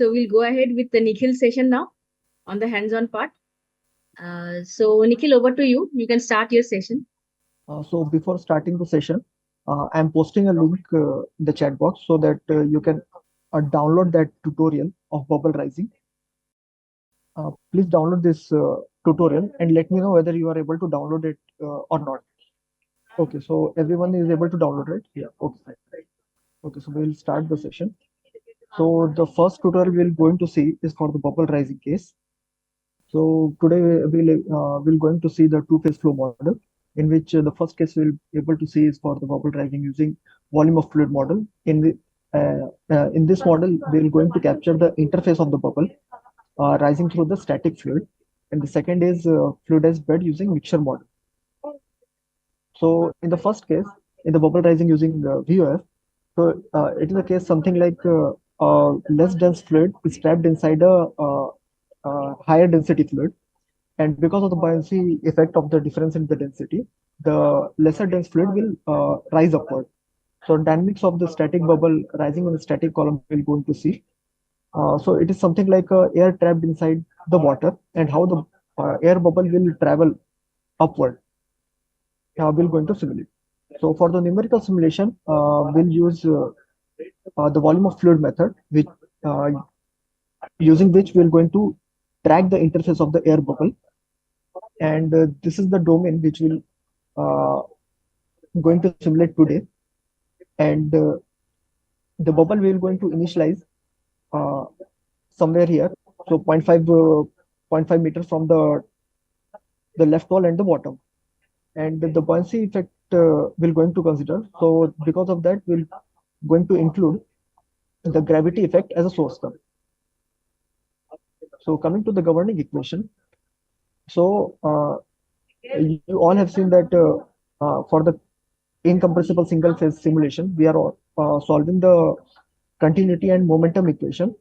So we'll go ahead with the Nikhil session now on the hands-on part. So Nikhil, over to you. You can start your session. So before starting the session, I'm posting a link in the chat box so that you can download that tutorial of bubble rising. Please download this tutorial and let me know whether you are able to download it or not. Okay, so everyone is able to download it. Yeah. Okay. Okay, so we'll start the session. So the first tutorial we're going to see is for the bubble rising case. So today we'll going to see the two-phase flow model, in which the first case we'll be able to see is for the bubble rising using volume of fluid model. In this model, we're going to capture the interface of the bubble rising through the static fluid, and the second is fluidized bed using mixture model. So in the first case, in the bubble rising using VOF, so it is a case something like less dense fluid is trapped inside a higher density fluid, and because of the buoyancy effect of the difference in the density, the lesser dense fluid will rise upward. So dynamics of the static bubble rising in the static column we're going to see. So it is something like air trapped inside the water, and how the air bubble will travel upward. We're going to simulate. So for the numerical simulation, we'll use the volume of fluid method, which uh, using which we're going to track the interface of the air bubble, and this is the domain which will uh, going to simulate today. And the bubble we are going to initialize uh, somewhere here, so 0.5 meters from the left wall and the bottom, and the buoyancy effect we're going to consider. So because of that, we're going to include the gravity effect as a source term. So coming to the governing equation, so you all have seen that for the incompressible single phase simulation, we are solving the continuity and momentum equation.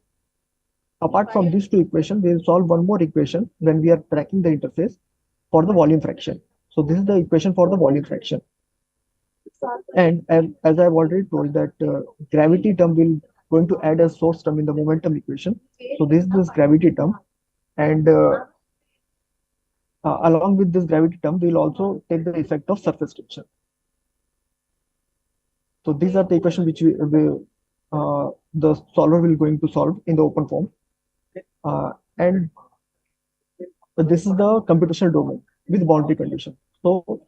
Apart from these two equations, we will solve one more equation when we are tracking the interface for the volume fraction. So this is the equation for the volume fraction. And as I've already told that gravity term will going to add a source term in the momentum equation. So this gravity term, and along with this gravity term, we will also take the effect of surface tension. So these are the equations which the solver will going to solve in the open form. And this is the computational domain with boundary condition. So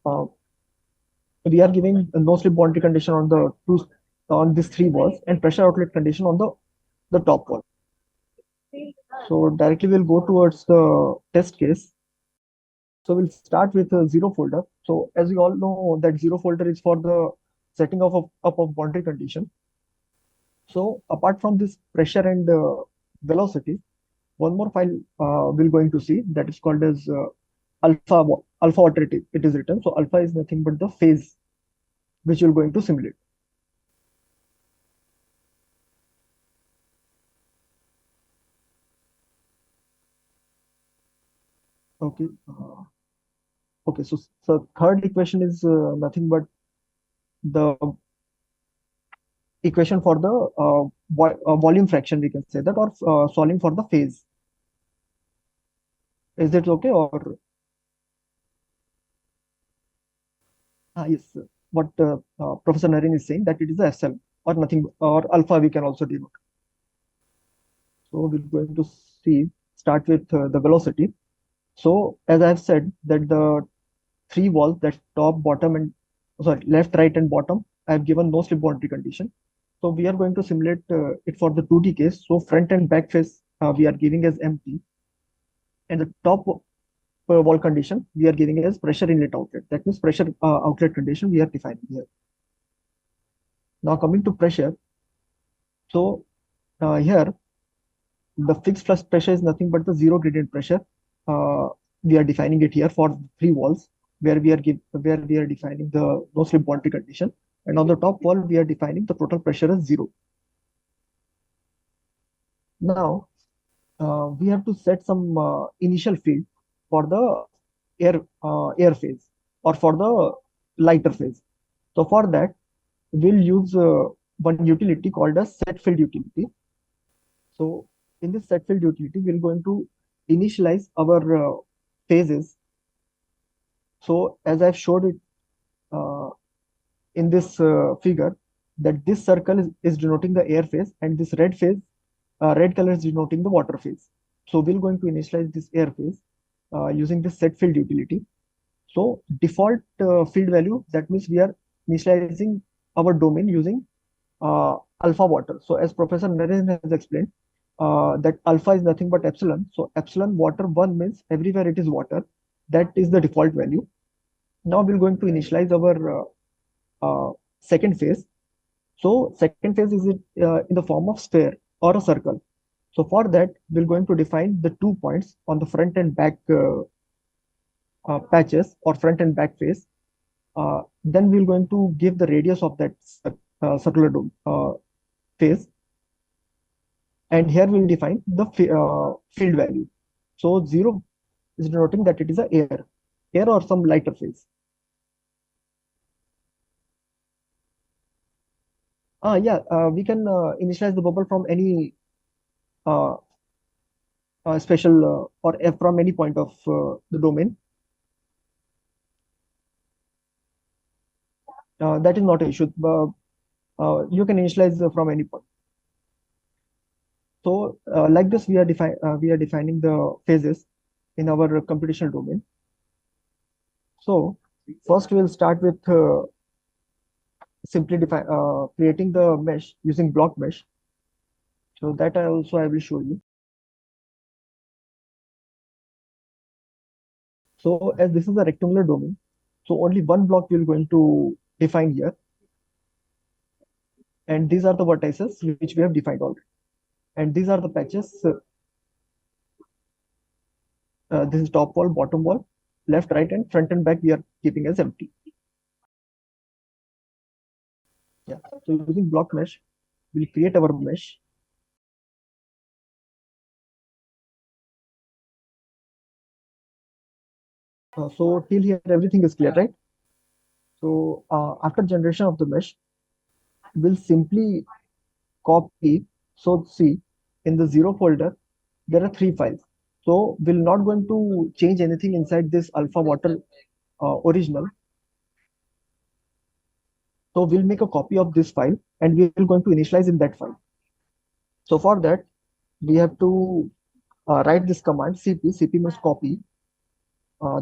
uh, we are giving a no slip boundary condition on the two on these three walls, and pressure outlet condition on the top wall. So directly we'll go towards the test case. So we'll start with a zero folder. So as you all know that zero folder is for the setting up of boundary condition. So apart from this pressure and velocity, one more file we're going to see that is called as alpha what it is written. So alpha is nothing but the phase which you're going to simulate. Okay. Okay. So third equation is nothing but the equation for the volume fraction, we can say that, or solving for the phase. Is it okay? Or yes, what Professor Naren is saying, that it is a SL or nothing, or alpha we can also denote. So we're going to see, start with the velocity. So as I have said that the three walls, that top, bottom, and sorry, left, right, and bottom, I have given no slip boundary condition. So we are going to simulate it for the 2D case. So front and back face we are giving as empty, and the top wall condition we are giving as pressure inlet outlet. That means pressure outlet condition we are defining here. Now coming to pressure. So here the fixed flux pressure is nothing but the zero gradient pressure. We are defining it here for three walls, where we are defining the no slip boundary condition, and on the top wall we are defining the total pressure as zero. Now we have to set some initial field for the air phase, or for the lighter phase. So for that we'll use one utility called as set field utility. So in this set field utility, we're going to initialize our phases. So as I've showed it uh, in this figure, that this circle is denoting the air phase, and this red color is denoting the water phase. So we're going to initialize this air phase using this set field utility. So default field value, that means we are initializing our domain using alpha water. So as Professor Naren has explained, that alpha is nothing but epsilon. So epsilon water 1 means everywhere it is water. That is the default value. Now we're going to initialize our second phase. So second phase is in the form of sphere or a circle. So for that, we're going to define the 2 points on the front and back patches or front and back face. Then we're going to give the radius of that circular dome phase. And here we'll define the field value. So 0 is denoting that it is a air or some lighter phase. Yeah, we can initialize the bubble from any uh, special or from any point of the domain. That is not an issue. You can initialize from any point. So like this, we are defining the phases in our computational domain. So first we'll start with simply creating the mesh using block mesh. So that I will show you. So as this is a rectangular domain, so only one block we're going to define here. And these are the vertices which we have defined already. And these are the patches. This is top wall, bottom wall, left, right, and front and back we are keeping as empty. Yeah. So using block mesh, we'll create our mesh. So till here everything is clear, right? So after generation of the mesh, we'll simply copy. So see, in the 0 folder, there are 3 files. So we're not going to change anything inside this alpha water original. So we'll make a copy of this file and we're going to initialize in that file. So for that, we have to write this command cp means copy,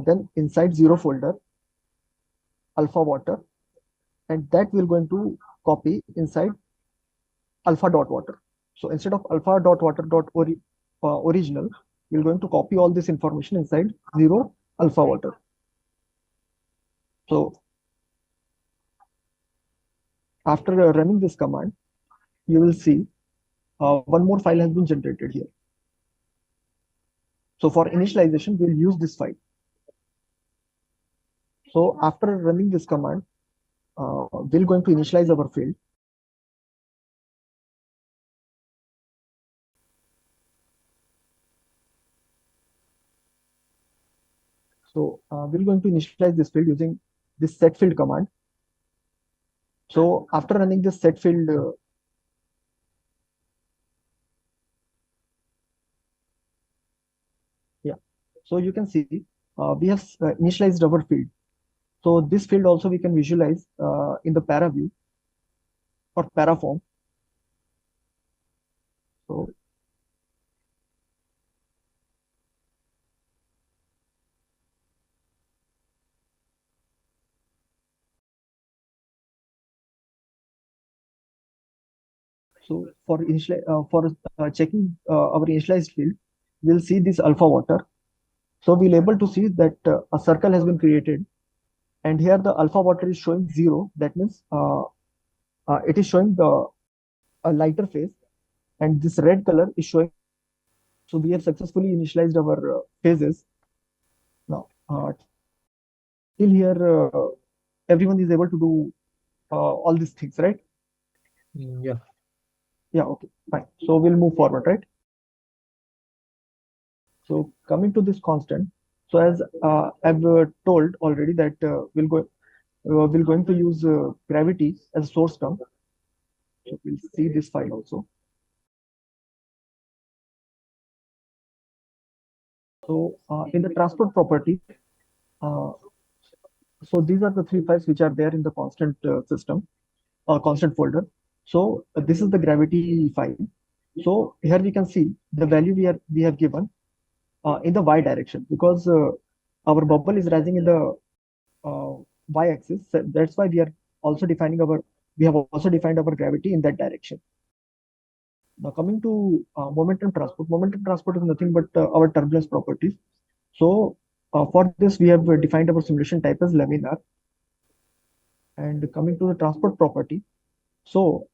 then inside 0 folder, alpha water, and that we're going to copy inside alpha dot water. So instead of alpha dot water dot original, we're going to copy all this information inside 0 alpha water. So after running this command, you will see one more file has been generated here. So for initialization, we'll use this file. So after running this command, we're going to initialize our field. So we're going to initialize this field using this set field command. So after running this set field, yeah. So you can see we have initialized our field. So this field also we can visualize in the para view or para form. So for checking our initialized field, we'll see this alpha water. So we'll able to see that a circle has been created, and here the alpha water is showing 0. That means it is showing a lighter phase, and this red color is showing. So we have successfully initialized our phases. Now, till here, everyone is able to do all these things, right? Yeah. Yeah, okay, fine. So we'll move forward, right? So coming to this constant, so as I've told already that we're going to use gravity as a source term. So we'll see this file also. So in the transport property, uh, so these are the three files which are there in the constant system, constant folder. So this is the gravity file. So here we can see the value we have given in the y direction because our bubble is rising in the uh, y-axis. So that's why we have also defined our gravity in that direction. Now coming to momentum transport is nothing but our turbulence properties. So for this, we have defined our simulation type as laminar. And coming to the transport property, so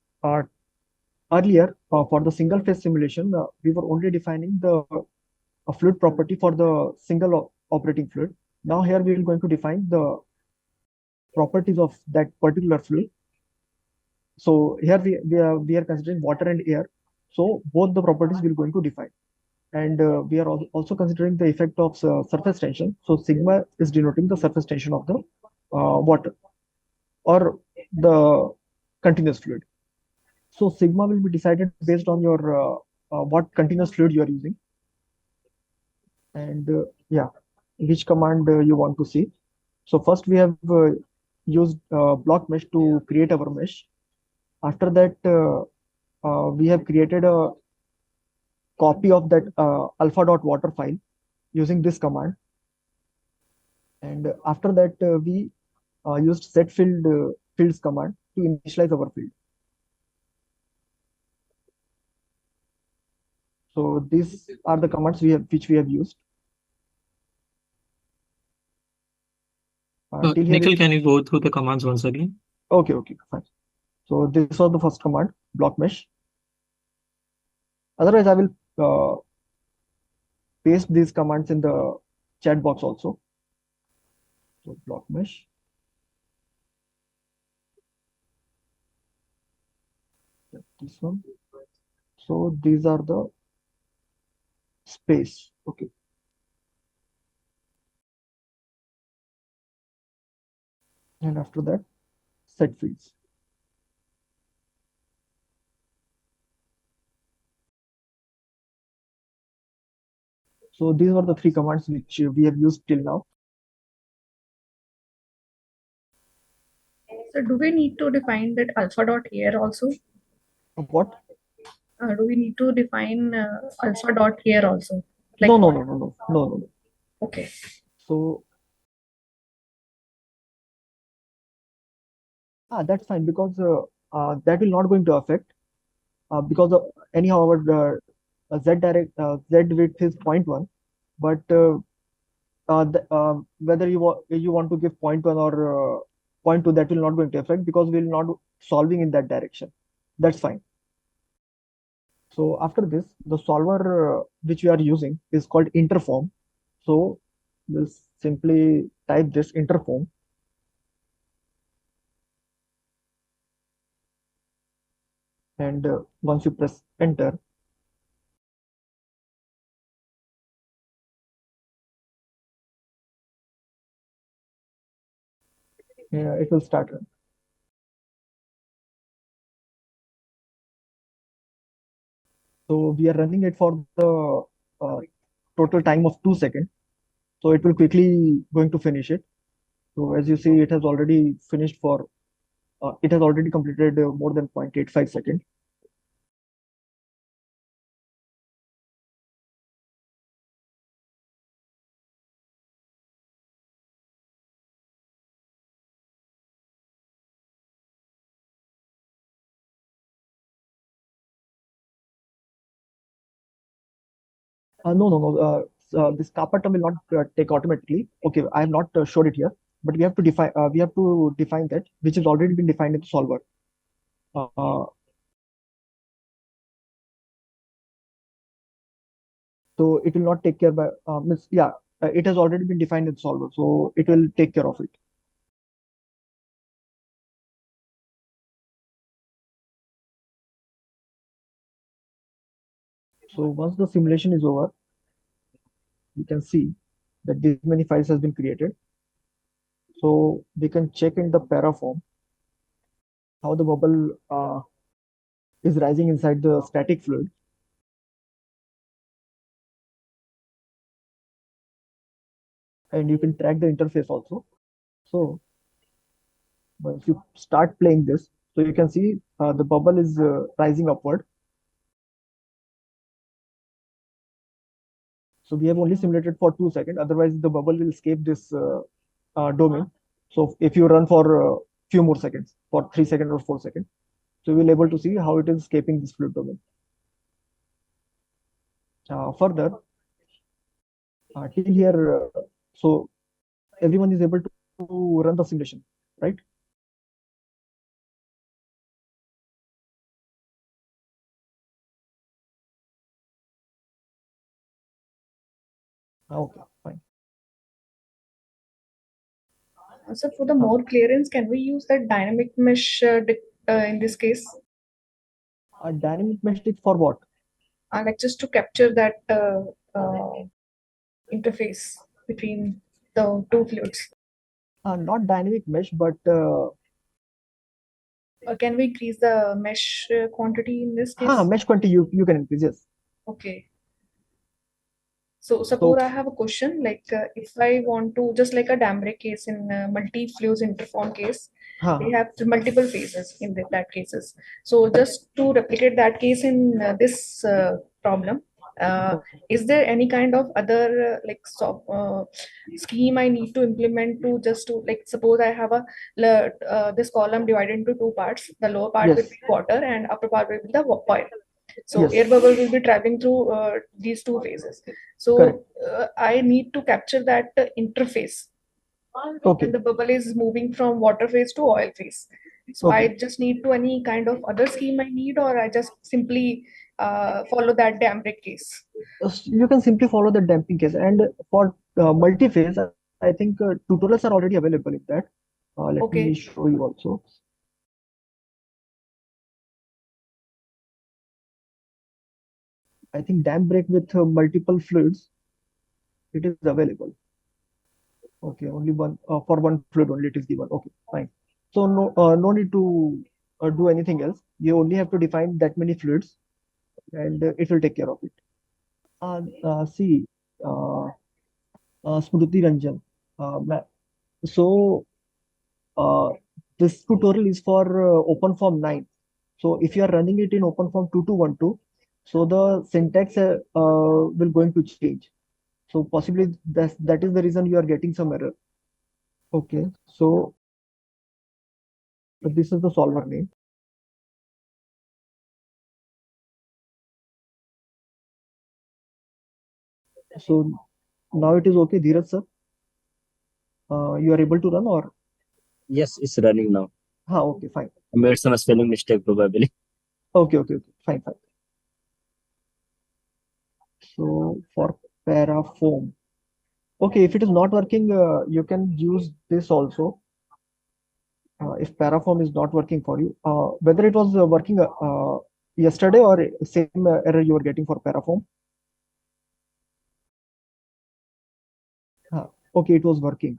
earlier for the single phase simulation, we were only defining the fluid property for the single operating fluid. Now here we are going to define the properties of that particular fluid. So here we are considering water and air. So both the properties we're going to define. And we are also considering the effect of surface tension. So sigma is denoting the surface tension of the water or the continuous fluid. So sigma will be decided based on your what continuous fluid you are using, and yeah, which command you want to see. So first we have used block mesh to create our mesh. After that, we have created a copy of that alpha.water file using this command. And after that, we used set fields command to initialize our field. So these are the commands which we have used. Till here, Nikhil, can you go through the commands once again? okay, fine. So this was the first command, block mesh. Otherwise, I will paste these commands in the chat box also. So block mesh. This one. So these are the space. Okay. And after that, set fields. So these are the three commands which we have used till now. So do we need to define that alpha dot here also? What? Do we need to define alpha dot here also? No, no. Okay. So that's fine because that will not going to affect because anyhow our z width is 0.1, but whether you want to give 0.1 or 0.2, that will not going to affect because we'll not solving in that direction. That's fine. So after this, the solver which we are using is called interform. So we'll simply type this interform. And once you press enter, it will start. So we are running it for the uh, total time of 2 seconds. So it will quickly going to finish it. So as you see, it has already finished for, it has already completed more than 0.85 seconds. No. This kappa term will not take automatically. Okay, I have not showed it here, but we have to define. We have to define that which has already been defined in the solver. Uh, so it will not take care by means, yeah, it has already been defined in the solver, so it will take care of it. So once the simulation is over, you can see that this many files has been created. So we can check in the paraform how the bubble is rising inside the static fluid. and you can track the interface also. So if you start playing this, so you can see the bubble is rising upward. So we have only simulated for 2 seconds. Otherwise, the bubble will escape this domain. So if you run for a few more seconds, for 3 seconds or 4 seconds, so we'll able to see how it is escaping this fluid domain. Further, till here, so everyone is able to run the simulation, right? Okay, fine. So for the more clearance, can we use that dynamic mesh in this case? A dynamic mesh is for what? Like just to capture that uh, interface between the two fluids. Not dynamic mesh, but Can we increase the mesh quantity in this case? mesh quantity you can increase, yes. Okay. So So suppose I have a question, like if I want to, just like a Dambre case in multi-flues interform case, they have multiple phases in that cases. So just to replicate that case in this problem, is there any kind of other scheme I need to implement to just to, like, suppose I have a this column divided into two parts. The lower part will yes, be water and upper part will be the oil. So yes, air bubble will be traveling through these two phases. correct. So I need to capture that interface Okay, when the bubble is moving from water phase to oil phase. So I okay. just need to any kind of other scheme I need, or I just simply follow that Dambrick case. You can simply follow the damping case. And for multi-phase, I think tutorials are already available in that. Let me Okay. show you also. I think dam break with multiple fluids, it is available. Okay, only one for one fluid only it is given. Okay, fine. So no need to do anything else. You only have to define that many fluids, and it will take care of it. See, uh, Smruti Ranjan. So uh, this tutorial is for OpenFOAM 9. So if you are running it in OpenFOAM 2212, so the syntax will going to change. So possibly that is the reason you are getting some error. Okay, so this is the solver name. So now it is okay, Dheeraj sir. You are able to run or? Yes, it's running now. Okay, fine. I made some spelling mistake probably. Okay, fine. So for parafoam. Okay, if it is not working, you can use this also. If parafoam is not working for you, whether it was working yesterday or same error you were getting for parafoam. Okay, it was working.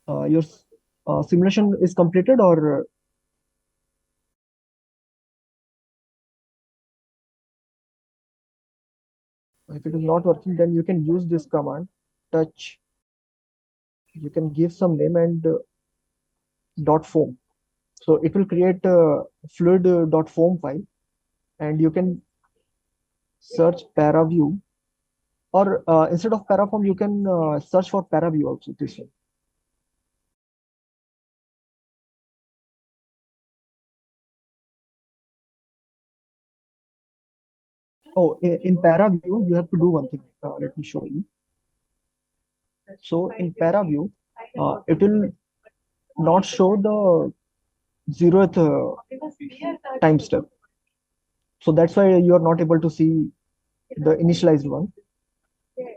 Your simulation is completed, or if it is not working, then you can use this command touch. You can give some name and dot foam. So it will create a fluid dot foam file, and you can search paraview, or instead of parafoam you can search for paraview also, this one. Oh, in paraview you have to do one thing. Let me show you. So in paraview, it will not show the 0th time step. So that's why you are not able to see the initialized one.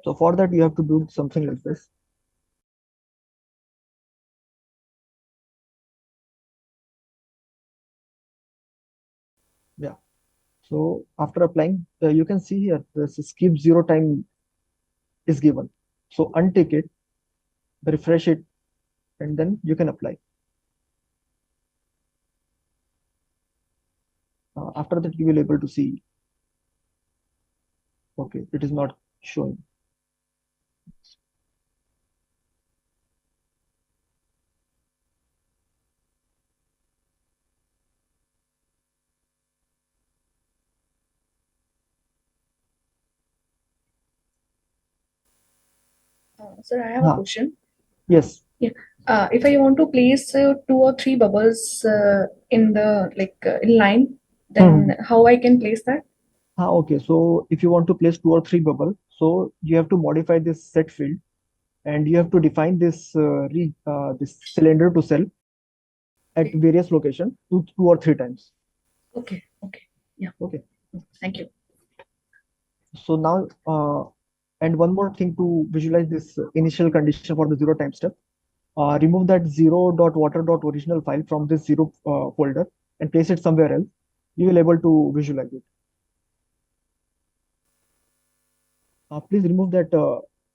So for that you have to do something like this. Yeah. So after applying, you can see here this skip 0 time is given. So untick it, refresh it, and then you can apply. After that you will able to see. Okay, it is not showing. Sir, I have a question. Yes. If I want to place 2 or 3 bubbles in the in line, then how I can place that? Okay, so if you want to place 2 or 3 bubble, so you have to modify this set field, and you have to define this cylinder to cell at various locations 2 or 3 times. Okay. Yeah. Okay. Thank you. So now, and one more thing to visualize this initial condition for the zero time step. Remove that zero.water.original file from this zero folder and place it somewhere else. You will able to visualize it. Please remove that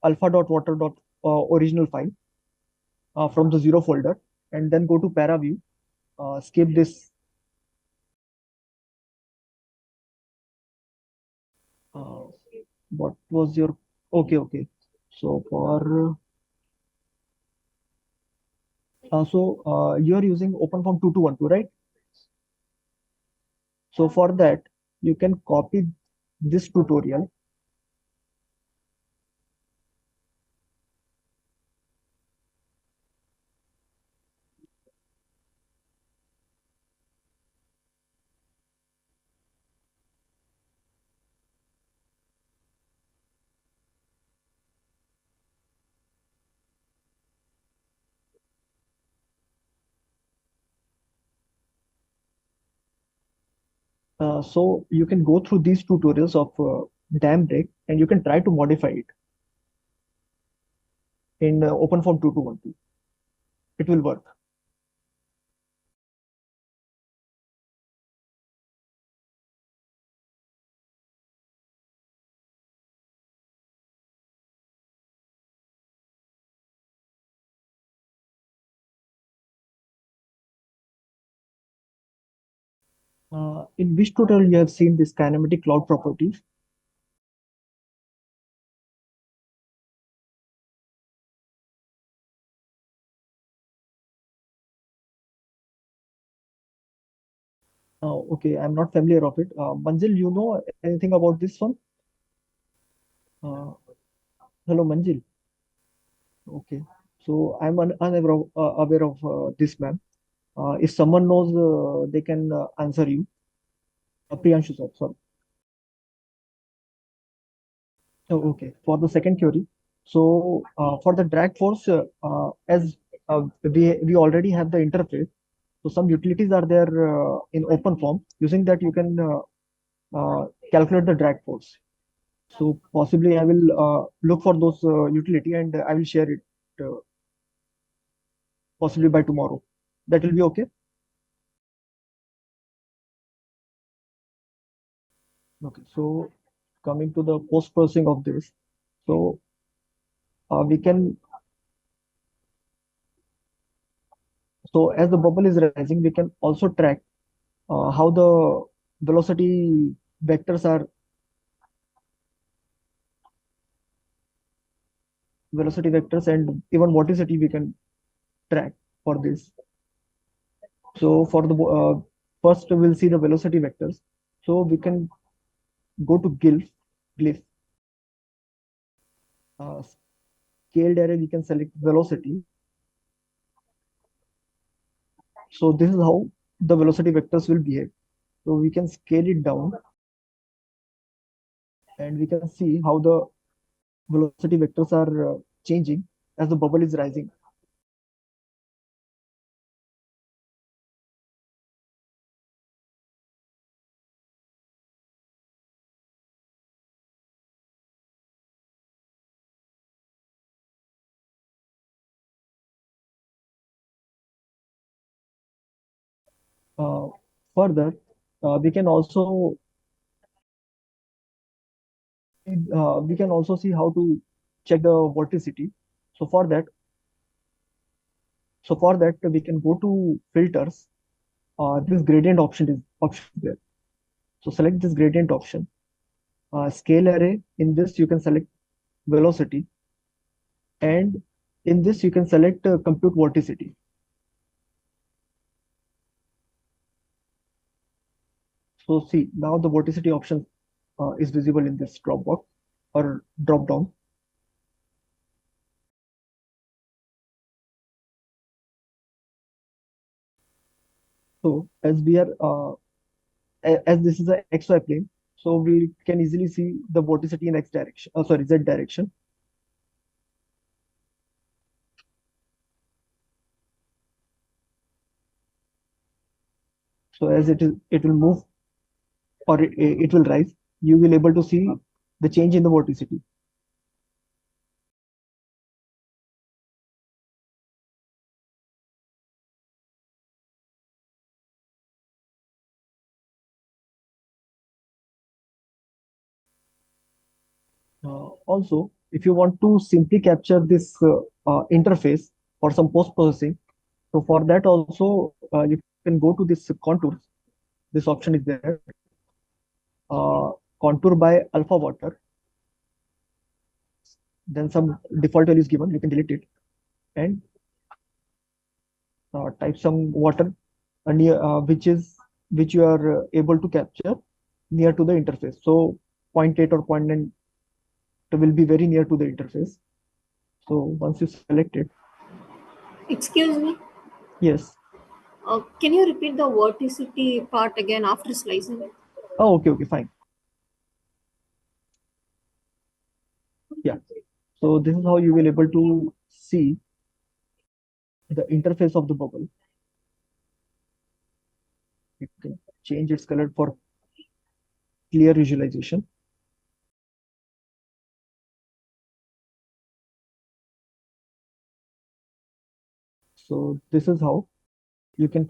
alpha.water.original file from the zero folder, and then go to paraview. Skip this. Uh, what was your okay? So for you are using OpenFOAM 2212, right? So for that, you can copy this tutorial. So you can go through these tutorials of dam break, and you can try to modify it in OpenFOAM 2212. It will work. In which tutorial you have seen this kinematic cloud properties? Okay, I'm not familiar of it. Manjil, you know anything about this one? Uh, Hello, Manjil. Okay, so I'm unaware of, aware of this, ma'am. If someone knows, they can answer you. Priyanshu, sir, sorry. Oh, okay. For the second query, so for the drag force, as we already have the interface, so some utilities are there in open form. Using that, you can calculate the drag force. So possibly, I will look for those utility, and I will share it possibly by tomorrow. That will be okay. Okay. So coming to the post processing of this, so we can. So as the bubble is rising, we can also track how the velocity vectors are and even vorticity we can track for this. So for the first we'll see the velocity vectors. So we can go to glyph uh, scaled array. We can select velocity. So this is how the velocity vectors will behave. So we can scale it down, and we can see how the velocity vectors are changing as the bubble is rising. Uh, Further, we can also see how to check the vorticity. So for that, we can go to filters. This gradient option there. So select this gradient option. Scale array. In this, you can select velocity, and in this you can select compute vorticity. So see, now the vorticity option is visible in this drop box or drop down. So as we are as this is a XY plane, so we can easily see the vorticity in X direction. Sorry, Z direction. So as it will move or it will rise, you will able to see the change in the vorticity. Also, if you want to simply capture this interface for some post processing, so for that also you can go to this contours. This option is there. Contour by alpha water. Then some default value is given. You can delete it and type some water near which you are able to capture near to the interface. So 0.8 or 0.9 will be very near to the interface. So once you select it, Excuse me. yes. Can you repeat the vorticity part again after slicing it? Oh, okay, fine. Yeah. So this is how you will able to see the interface of the bubble. You can change its color for clear visualization. So this is how you can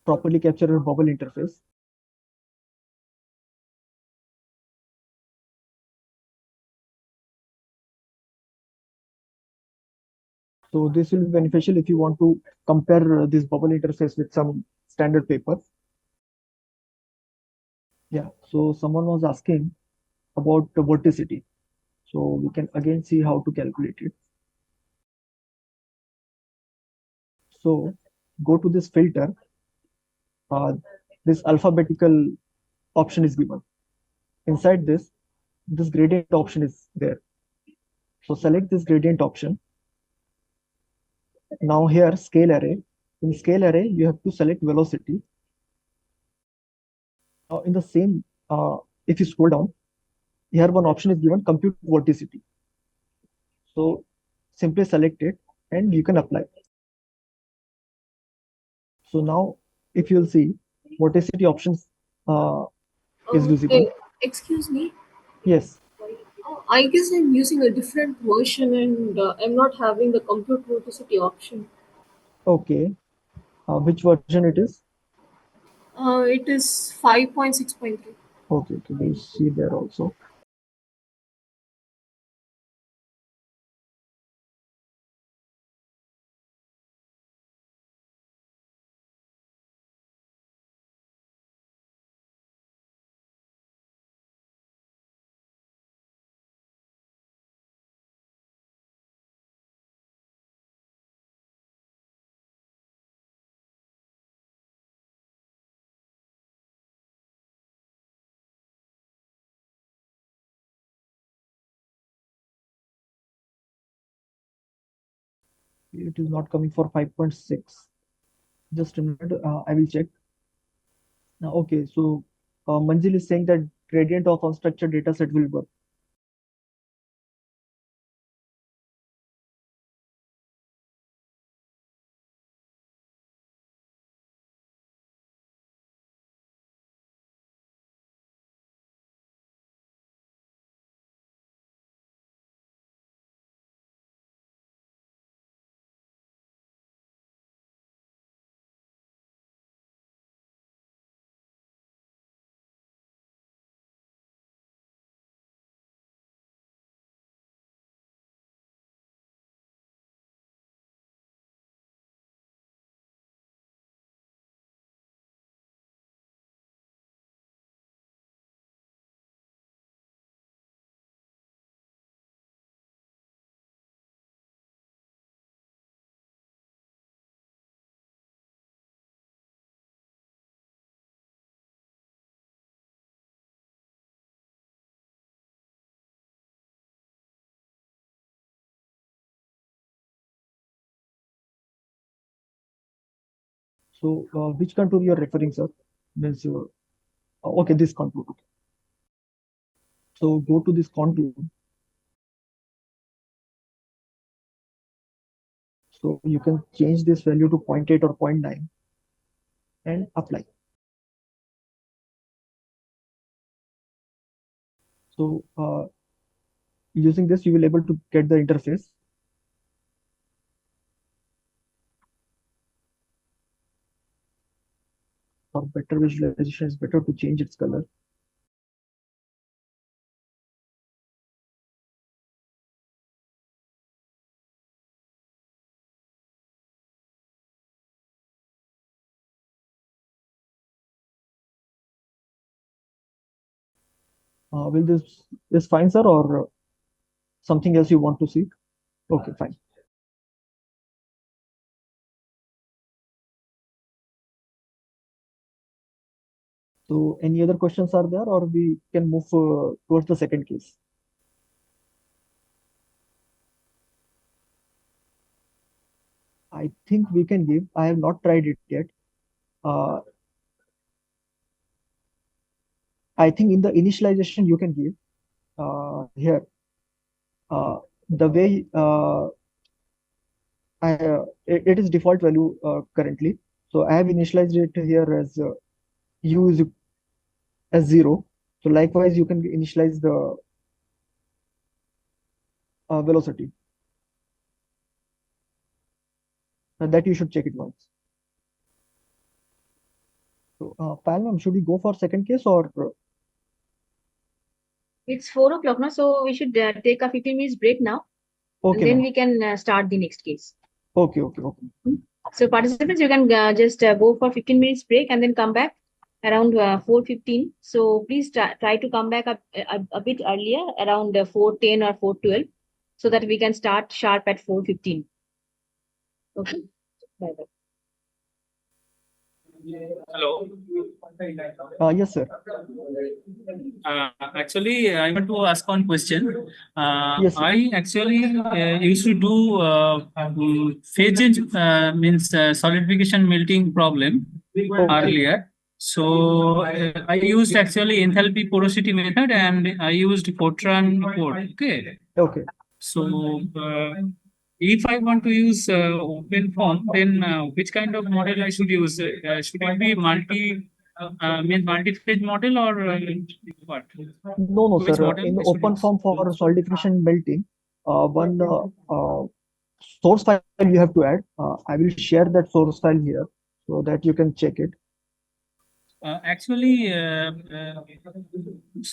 properly capture a bubble interface. So this will be beneficial if you want to compare this bubble interface with some standard paper. Yeah, so someone was asking about the vorticity. So we can again see how to calculate it. So go to this filter. This alphabetical option is given. Inside this gradient option is there. So select this gradient option. Now here scale array. In scale array, you have to select velocity. Now in the same, if you scroll down, here one option is given compute vorticity. So simply select it and you can apply. So now if you'll see vorticity options is visible. Excuse me. Yes. I guess I'm using a different version and I'm not having the compute vorticity option. Okay. Which version it is? It is 5.6.3. Okay, we'll see there also. It is not coming for 5.6. Just a minute, I will check. Now, okay, so Manjil is saying that gradient of unstructured data set will work. So which contour you are referring, sir? Means okay, this contour. So go to this contour. So you can change this value to 0.8 or 0.9 and apply. So using this, you will able to get the interface. For better visualization, it's better to change its color. Will this is fine, sir, or something else you want to see? Okay, fine. So any other questions are there, or we can move towards the second case? I think we can give. I have not tried it yet. I think in the initialization you can give here the way it is default value currently. So I have initialized it here as u is as 0. So likewise, you can initialize the velocity. That you should check it once. So, Palmam, should we go for second case or? It's 4 o'clock now, so we should take a 15 minutes break now. Okay, and then ma'am. we can start the next case. Okay. So participants, you can just go for 15 minutes break and then come back around 4:15. So please try to come back a bit earlier, around 4:10 or 4:12, so that we can start sharp at 4:15. Okay. Bye bye. Hello. Yes, sir. Actually, I want to ask one question. Yes, sir. I actually used to do phase change, means solidification melting problem earlier. So I used actually enthalpy porosity method and I used Fortran code. Okay. Okay. So if I want to use open form, then which kind of model I should use? Should it be multi-phase model or what? No, Which sir. model In I should open use? form for solidification melting, one source file you have to add. I will share that source file here so that you can check it. Actually,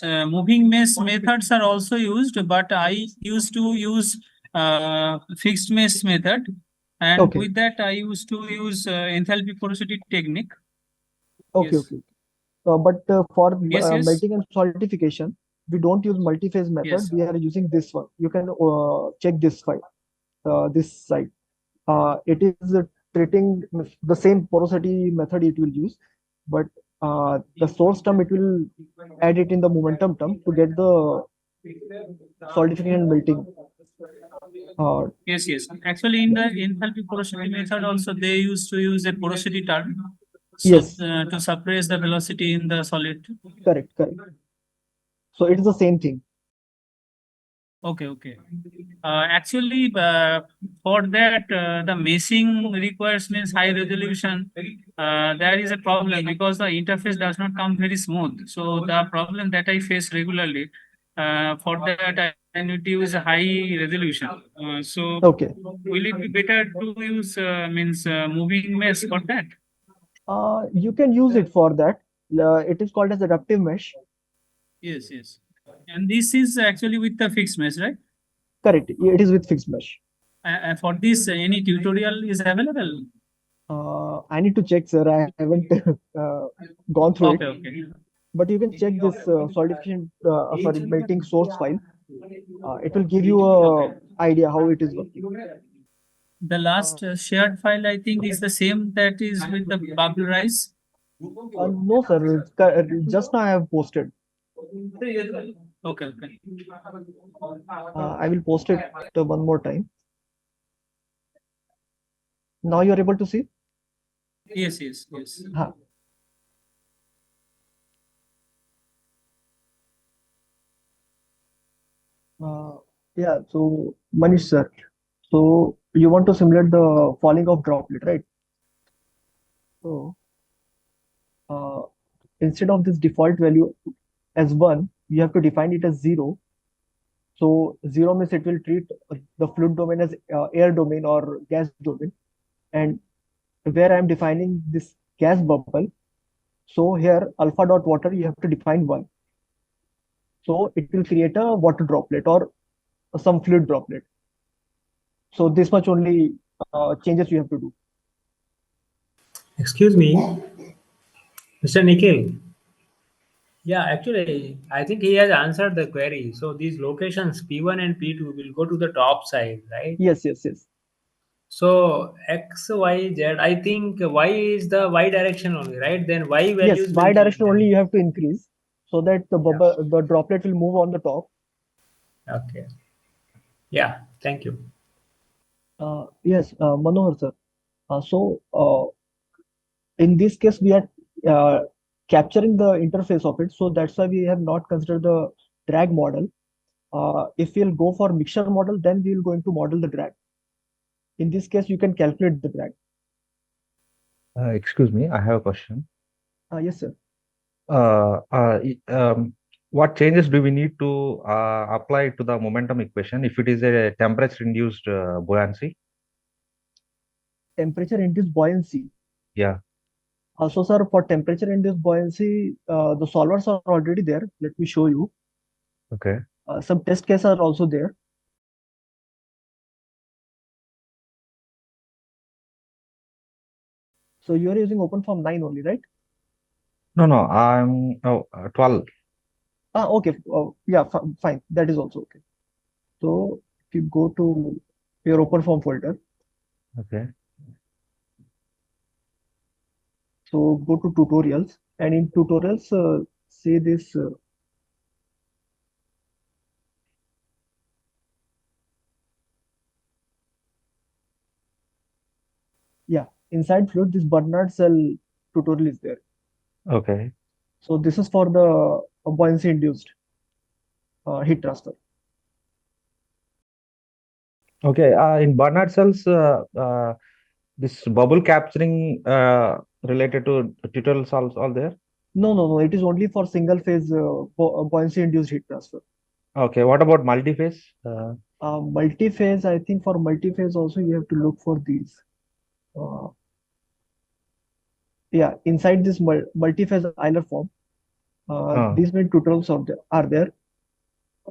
moving mesh methods are also used, but I used to use fixed mesh method, and Okay. with that I used to use enthalpy porosity technique. Okay. Yes. Okay. But for Yes, yes. melting and solidification, we don't use multi-phase method. Yes. We are using this one. You can check this file, this site. It is treating the same porosity method it will use, but the source term it will add it in the momentum term to get the solidification and melting. Yes. Actually, in the enthalpy porosity method also they used to use a porosity term. So, Yes. To suppress the velocity in the solid. Correct. So it is the same thing. Okay. Actually, for that, the meshing requires means high resolution. There is a problem because the interface does not come very smooth. So the problem that I face regularly, for that I need to use a high resolution. So Okay. will it be better to use moving mesh for that? You can use it for that. It is called as adaptive mesh. Yes. And this is actually with the fixed mesh, right? Correct. It is with fixed mesh. For this, any tutorial is available? I need to check, sir. I haven't gone through it. Okay. But you can check this solidification, melting source file. It will give you a idea how it is working. The last shared file, I think, is the same that is with the bubble rise. No, sir. Just now I have posted. Okay. I will post it one more time. Now you are able to see? Yes, yes, yes. Ha. Yeah, so Manish sir, so you want to simulate the falling of droplet, right? So uh, instead of this default value as 1, you have to define it as 0. So 0 means it will treat the fluid domain as air domain or gas domain. And where I am defining this gas bubble, so here alpha dot water, you have to define 1. So it will create a water droplet or some fluid droplet. So this much only changes you have to do. Excuse me, Mr. Nikhil. Yeah, actually, I think he has answered the query. So these locations P1 and P2 will go to the top side, right? Yes, yes, yes. So X, Y, Z, I think Y is the Y direction only, right? Then Y Yes, values will y change direction only then. you have to increase so that the Yeah. bubble, the droplet will move on the top. Okay. Yeah, thank you. Yes, Manohar sir. So in this case, we are uh, capturing the interface of it. So that's why we have not considered the drag model. If we'll go for mixture model, then we'll going to model the drag. In this case, you can calculate the drag. Excuse me, I have a question. Yes, sir. Uh, uh, i- um, what changes do we need to apply to the momentum equation if it is a temperature-induced buoyancy? Temperature-induced buoyancy. Yeah. So, sir, for temperature-induced buoyancy, the solvers are already there. Let me show you. Okay. Some test cases are also there. So you are using OpenFOAM 9 only, right? No, I'm 12. Okay. Yeah, fine. That is also okay. So if you go to your OpenFOAM folder, Okay. so go to tutorials, and in tutorials, say this. Yeah, inside fluid, this Bernard cell tutorial is there. Okay. So this is for the buoyancy induced heat transfer. Okay. In Barnard cells, this bubble capturing related to tutorials all there? No. It is only for single phase buoyancy induced heat transfer. Okay. What about multi-phase? Multi-phase, I think for multi-phase also you have to look for these. Yeah, inside this multi-phase Euler form, these many tutorials are there.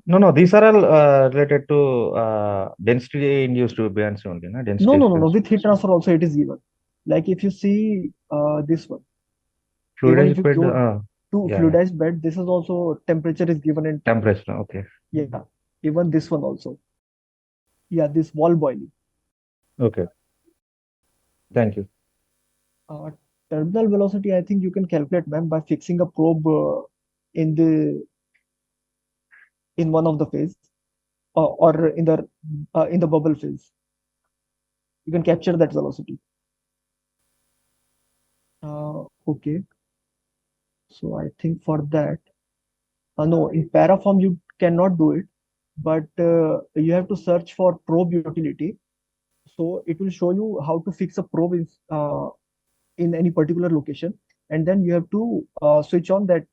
No. These are all related to density-induced buoyancy only, no? Density. No. With heat transfer also it is given. Like if you see this one, even if Fluidized you bed. go to Yeah. fluidized bed, this is also temperature is given in Temperature. Okay. yeah, even this one also. Yeah, this wall boiling. Okay. Thank you. Terminal velocity, I think you can calculate, ma'am, by fixing a probe in one of the phase or in the bubble phase. You can capture that velocity. Okay. So I think for that, no, in paraform you cannot do it, but you have to search for probe utility. So it will show you how to fix a probe in any particular location, and then you have to switch on that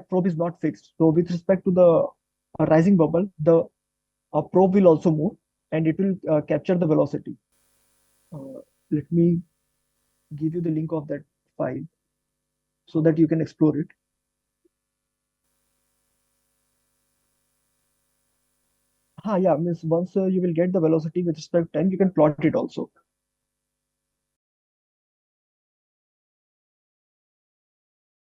probe is not fixed. So with respect to the rising bubble, the probe will also move, and it will capture the velocity. Let me give you the link of that file so that you can explore it. Yeah, means once you will get the velocity with respect to time, you can plot it also.